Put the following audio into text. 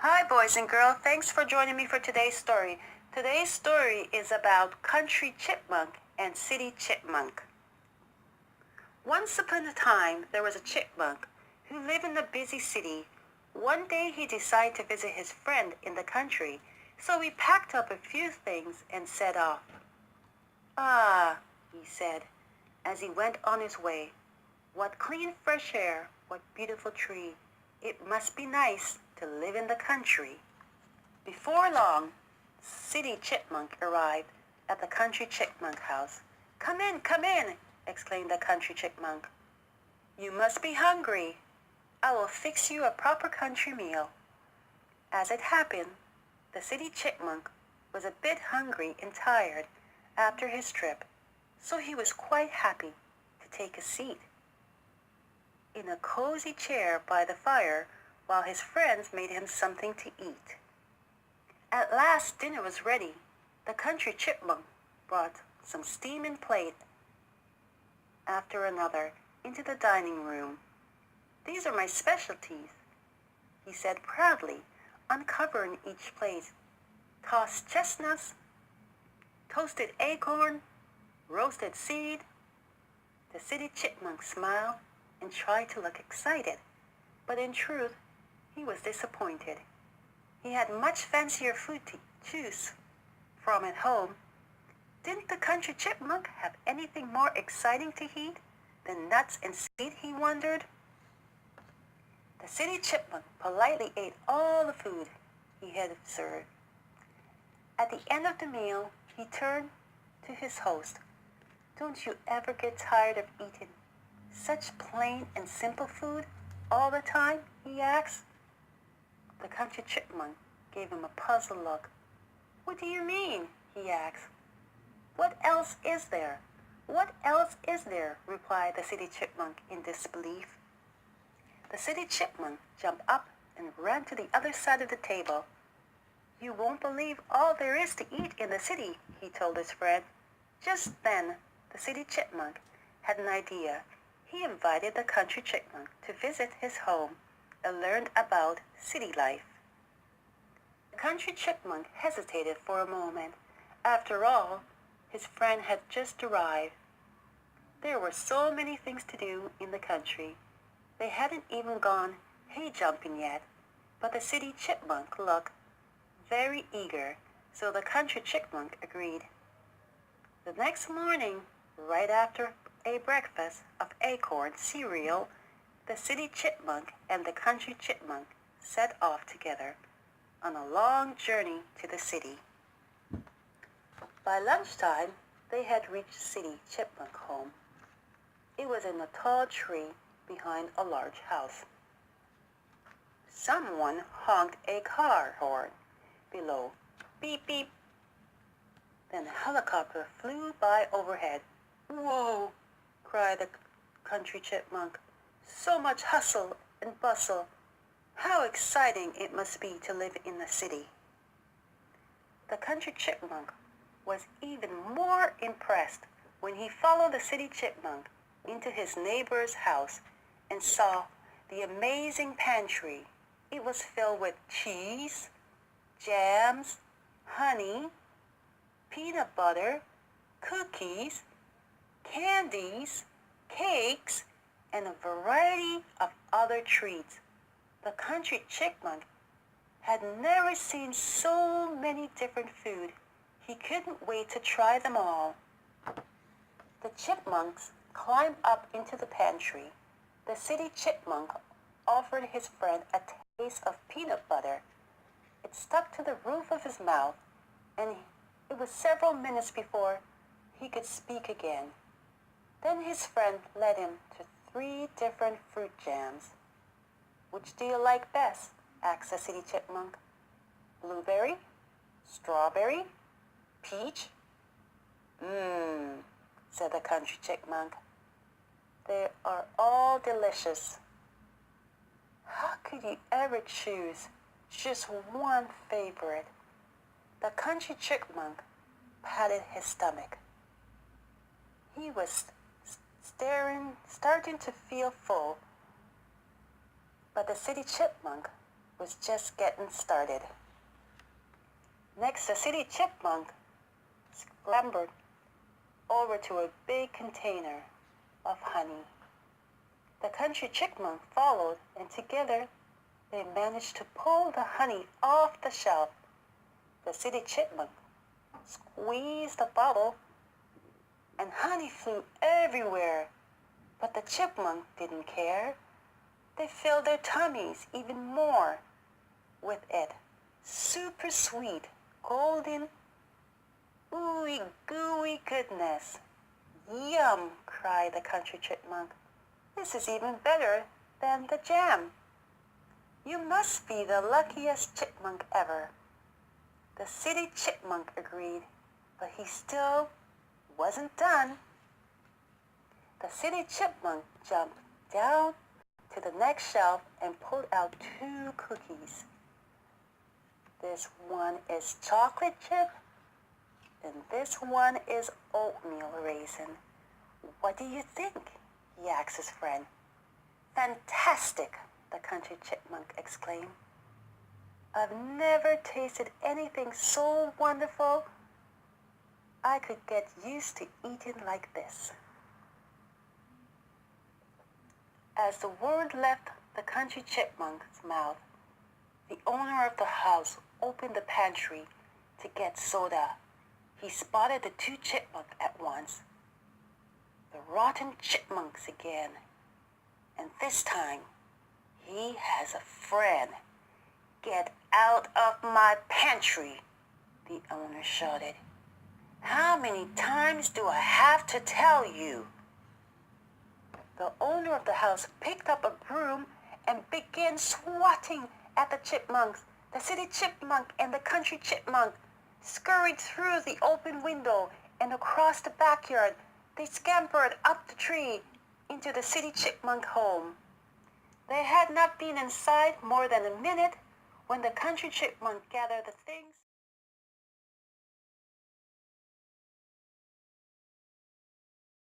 Hi, boys and girls. Thanks for joining me for today's story. Today's story is about Country Chipmunk and City Chipmunk. Once upon a time, there was a chipmunk who lived in a busy city. One day he decided to visit his friend in the country, so he packed up a few things and set off. "Ah," he said, as he went on his way, "what clean fresh air, what beautiful tree. It must be nice to live in the country." Before long, City Chipmunk arrived at the Country Chipmunk house. Come in," exclaimed the Country Chipmunk. "You must be hungry. I will fix you a proper country meal." As it happened, the City Chipmunk was a bit hungry and tired after his trip, so he was quite happy to take a seat in a cozy chair by the fire while his friends made him something to eat. At last dinner was ready. The Country Chipmunk brought some steaming plate after another into the dining room. "These are my specialties," he said proudly, uncovering each plate. "Tossed chestnuts, toasted acorn, roasted seed." The City Chipmunk smiled and tried to look excited, but in truth, he was disappointed. He had much fancier food to choose from at home. Didn't the Country Chipmunk have anything more exciting to eat than nuts and seed, he wondered? The City Chipmunk politely ate all the food he had served. At the end of the meal, he turned to his host. "Don't you ever get tired of eating such plain and simple food all the time?" he asked. The Country Chipmunk gave him a puzzled look. "What do you mean?" he asked. "What else is there? What else is there?" replied the City Chipmunk in disbelief. The City Chipmunk jumped up and ran to the other side of the table. "You won't believe all there is to eat in the city," he told his friend. Just then, the City Chipmunk had an idea. He invited the Country Chipmunk to visit his home and learn about city life. The Country Chipmunk hesitated for a moment. After all, his friend had just arrived. There were so many things to do in the country. They hadn't even gone hay jumping yet, but the City Chipmunk looked very eager, so the Country Chipmunk agreed. The next morning, right after a breakfast of acorn cereal, the City Chipmunk and the Country Chipmunk set off together on a long journey to the city. By lunchtime, they had reached City Chipmunk home. It was in a tall tree behind a large house. Someone honked a car horn below. Beep, beep. Then a helicopter flew by overhead. "Whoa!" cried the Country Chipmunk. "So much hustle and bustle. How exciting it must be to live in the city." The Country Chipmunk was even more impressed when he followed the City Chipmunk into his neighbor's house and saw the amazing pantry. It was filled with cheese, jams, honey, peanut butter, cookies, candies, cakes, and a variety of other treats. The Country Chipmunk had never seen so many different food. He couldn't wait to try them all. The chipmunks climbed up into the pantry. The City Chipmunk offered his friend a taste of peanut butter. It stuck to the roof of his mouth, and it was several minutes before he could speak again. Then his friend led him to 3 different fruit jams. "Which do you like best?" asked the City Chipmunk. "Blueberry? Strawberry? Peach?" Said the Country Chipmunk. "They are all delicious. How could you ever choose just one favorite?" The Country Chipmunk patted his stomach. He was starting to feel full, but the City Chipmunk was just getting started. Next, the City Chipmunk scrambled over to a big container of honey. The Country Chipmunk followed, and together they managed to pull the honey off the shelf. The City Chipmunk squeezed the bottle, and honey flew everywhere. But the chipmunk didn't care. They filled their tummies even more with it. Super sweet, golden, ooey gooey goodness. Yum, cried the Country Chipmunk. This is even better than the jam. You must be the luckiest chipmunk ever. The City Chipmunk agreed, but he still wasn't done. The City Chipmunk jumped down to the next shelf and pulled out 2 cookies. This one is chocolate chip, and this one is oatmeal raisin. What do you think? He asked his friend. Fantastic, the Country Chipmunk exclaimed. I've never tasted anything so wonderful. I could get used to eating like this. As the word left the Country Chipmunk's mouth, the owner of the house opened the pantry to get soda. He spotted the 2 chipmunks at once. The rotten chipmunks again. And this time, he has a friend. Get out of my pantry, the owner shouted. How many times do I have to tell you? The owner of the house picked up a broom and began swatting at the chipmunks. The City Chipmunk and the Country Chipmunk scurried through the open window and across the backyard. They scampered up the tree into the City Chipmunk home. They had not been inside more than a minute when the Country Chipmunk gathered the things